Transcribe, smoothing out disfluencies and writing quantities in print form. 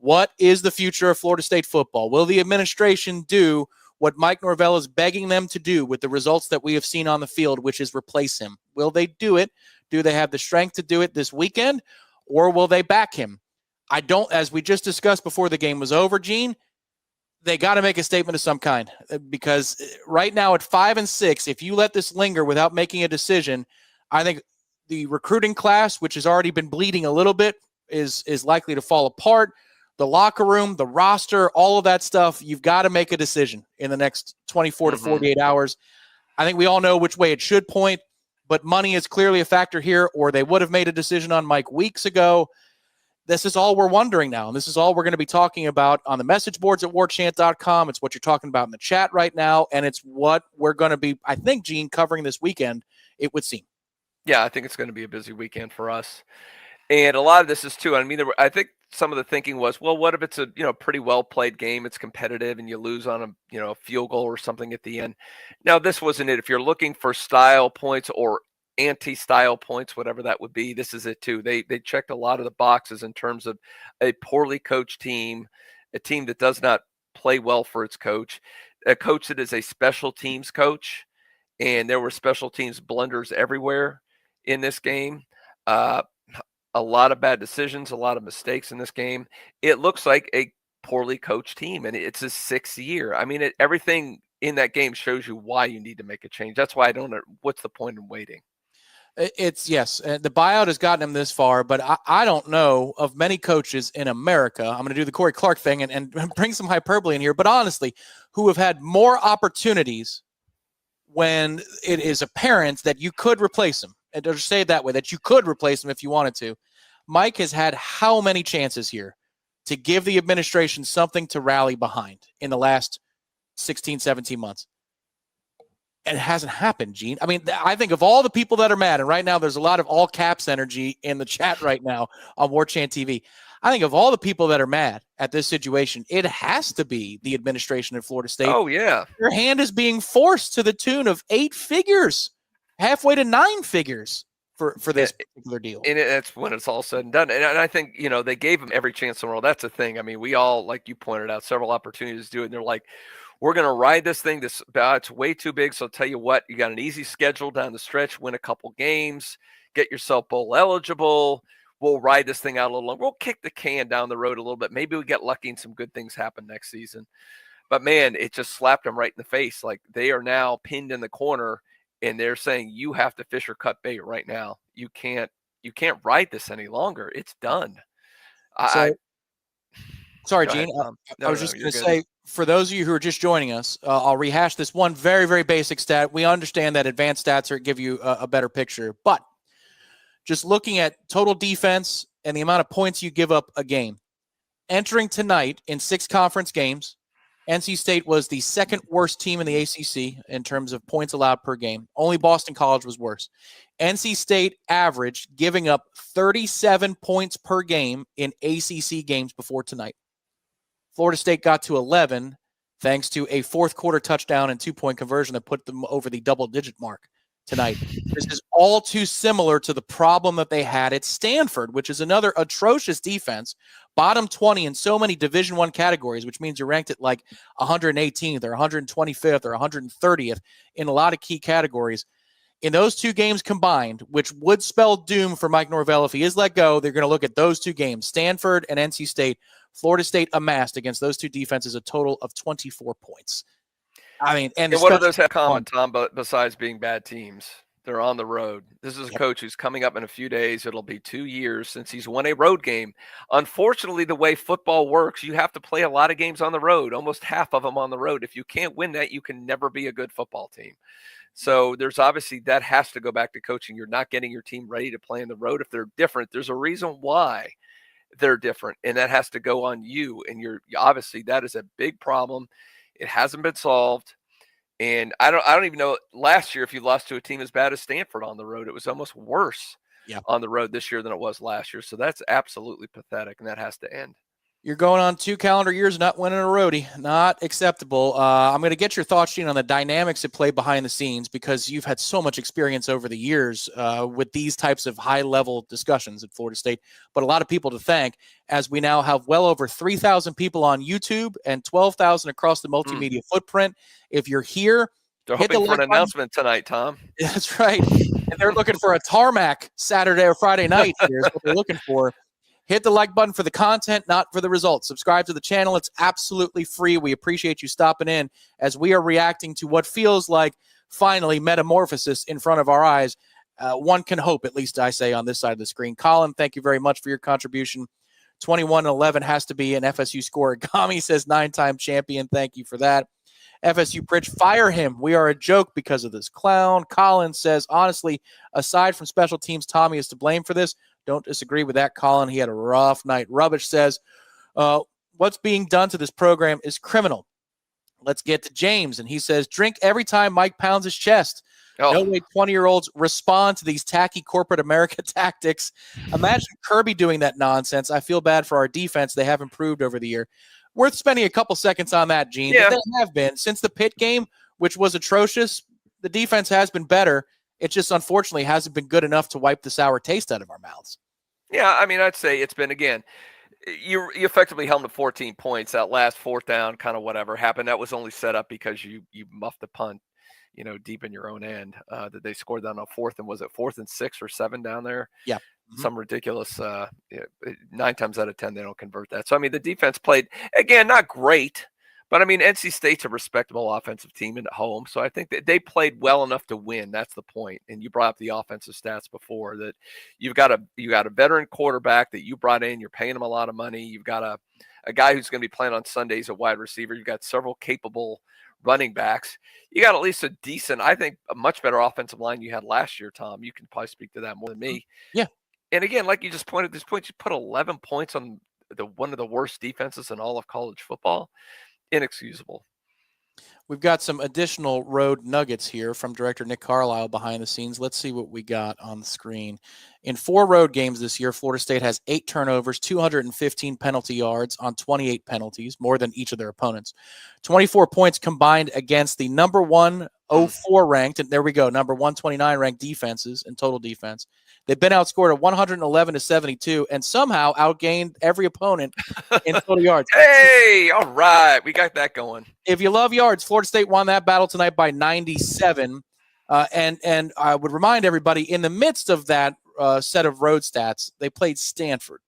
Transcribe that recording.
What is the future of Florida State football? Will the administration do what Mike Norvell is begging them to do with the results that we have seen on the field, which is replace him? Will they do it? Do they have the strength to do it this weekend, or will they back him? I don't, as we just discussed before the game was over, Gene, they got to make a statement of some kind, because right now at 5-6, if you let this linger without making a decision, I think the recruiting class, which has already been bleeding a little bit, is likely to fall apart. The locker room, the roster, all of that stuff, you've got to make a decision in the next 24 to 48 hours. I think we all know which way it should point, but money is clearly a factor here, or they would have made a decision on Mike weeks ago. This is all we're wondering now, and this is all we're going to be talking about on the message boards at warchant.com. It's what you're talking about in the chat right now, and it's what we're going to be, I think, Gene, covering this weekend, it would seem. Yeah, I think it's going to be a busy weekend for us. And a lot of this is too, I mean, I think some of the thinking was, well, what if it's a, pretty well played game, it's competitive, and you lose on a field goal or something at the end. Now, this wasn't it. If you're looking for style points or anti-style points, whatever that would be, this is it too. They checked a lot of the boxes in terms of a poorly coached team, a team that does not play well for its coach, a coach that is a special teams coach, and there were special teams blunders everywhere in this game. A lot of bad decisions, a lot of mistakes in this game. It looks like a poorly coached team, and it's his 6th year. I mean, everything in that game shows you why you need to make a change. That's why I don't know what's the point in waiting. It's yes, the buyout has gotten him this far, but I don't know of many coaches in America. I'm going to do the Corey Clark thing and bring some hyperbole in here, but honestly, who have had more opportunities when it is apparent that you could replace him, and to say it that way, that you could replace him if you wanted to. Mike has had how many chances here to give the administration something to rally behind in the last 16, 17 months? And it hasn't happened, Gene. I mean, I think of all the people that are mad, and right now there's a lot of all caps energy in the chat right now on Warchant TV. I think of all the people that are mad at this situation, it has to be the administration at Florida State. Oh, yeah. Your hand is being forced to the tune of 8 figures, halfway to 9 figures for this particular deal. And that's when it's all said and done. And I think, they gave him every chance in the world. That's the thing. I mean, we all, like you pointed out, several opportunities to do it. And they're like, we're going to ride this thing. It's way too big. So I'll tell you what, you got an easy schedule down the stretch, win a couple games, get yourself bowl eligible. We'll ride this thing out a little longer. We'll kick the can down the road a little bit. Maybe we get lucky and some good things happen next season. But man, it just slapped them right in the face. Like, they are now pinned in the corner, and they're saying you have to fish or cut bait right now. You can't ride this any longer. It's done. Sorry, Gene. I was just going to say, for those of you who are just joining us, I'll rehash this one very, very basic stat. We understand that advanced stats give you a better picture, but just looking at total defense and the amount of points you give up a game, entering tonight in 6 conference games, NC State was the 2nd worst team in the ACC in terms of points allowed per game. Only Boston College was worse. NC State averaged giving up 37 points per game in ACC games before tonight. Florida State got to 11 thanks to a 4th quarter touchdown and 2-point conversion that put them over the double-digit mark tonight. This is all too similar to the problem that they had at Stanford, which is another atrocious defense, bottom 20 in so many Division I categories, which means you're ranked at like 118th or 125th or 130th in a lot of key categories. In those 2 games combined, which would spell doom for Mike Norvell if he is let go, they're going to look at those 2 games, Stanford and NC State. Florida State amassed against those 2 defenses a total of 24 points. I mean, and what do those have in common, Tom, besides being bad teams? They're on the road. This is a coach who's coming up in a few days. It'll be 2 years since he's won a road game. Unfortunately, the way football works, you have to play a lot of games on the road, almost half of them on the road. If you can't win that, you can never be a good football team. So there's obviously that has to go back to coaching. You're not getting your team ready to play on the road. If they're different, there's a reason why they're different, and that has to go on you. And you're obviously, that is a big problem. It hasn't been solved. And I don't even know last year if you lost to a team as bad as Stanford on the road. It was almost worse on the road this year than it was last year. So that's absolutely pathetic, and that has to end. You're going on 2 calendar years not winning a roadie. Not acceptable. I'm going to get your thoughts, Gene, on the dynamics at play behind the scenes, because you've had so much experience over the years with these types of high-level discussions at Florida State. But a lot of people to thank, as we now have well over 3,000 people on YouTube and 12,000 across the multimedia footprint. If you're here, they're hit hoping the for an like announcement tonight, Tom. That's right. And they're looking for a tarmac Saturday or Friday night. Here's what they're looking for. Hit the like button for the content, not for the results. Subscribe to the channel. It's absolutely free. We appreciate you stopping in as we are reacting to what feels like finally metamorphosis in front of our eyes. One can hope, at least I say on this side of the screen. Colin, thank you very much for your contribution. 21-11 has to be an FSU score. Gami says 9-time champion. Thank you for that. FSU Pritch, fire him. We are a joke because of this clown. Colin says, honestly, aside from special teams, Tommy is to blame for this. Don't disagree with that, Colin. He had a rough night. Rubbish says, what's being done to this program is criminal. Let's get to James. And he says, drink every time Mike pounds his chest. Oh. No way 20-year-olds respond to these tacky corporate America tactics. Imagine Kirby doing that nonsense. I feel bad for our defense. They have improved over the year. Worth spending a couple seconds on that, Gene. Yeah. They have been. Since the Pitt game, which was atrocious, the defense has been better. It just unfortunately hasn't been good enough to wipe the sour taste out of our mouths. Yeah, I mean, I'd say it's been, again, you effectively held them to 14 points. That last fourth down, kind of whatever happened, that was only set up because you muffed the punt, deep in your own end, that they scored that on fourth, and was it 4th and 6 or 7 down there? Yeah. Some ridiculous 9 times out of 10 they don't convert that. So I mean, the defense played, again, not great, but I mean, NC State's a respectable offensive team at home, so I think that they played well enough to win. That's the point. And you brought up the offensive stats before, that you got a veteran quarterback that you brought in. You're paying him a lot of money. You've got a guy who's going to be playing on Sundays at wide receiver. You've got several capable running backs. You got at least a decent, I think, a much better offensive line you had last year, Tom. You can probably speak to that more than me. Yeah. And again, like you just pointed this point, you put 11 points on one of the worst defenses in all of college football. Inexcusable. We've got some additional road nuggets here from director Nick Carlisle behind the scenes. Let's see what we got on the screen. In 4 road games this year, Florida State has 8 turnovers, 215 penalty yards on 28 penalties, more than each of their opponents. 24 points combined against the number 104 ranked, and there we go, number 129 ranked defenses in total defense. They've been outscored at 111-72 and somehow outgained every opponent in total yards. Hey, all right. We got that going. If you love yards, Florida State won that battle tonight by 97. And I would remind everybody, in the midst of that set of road stats, they played Stanford.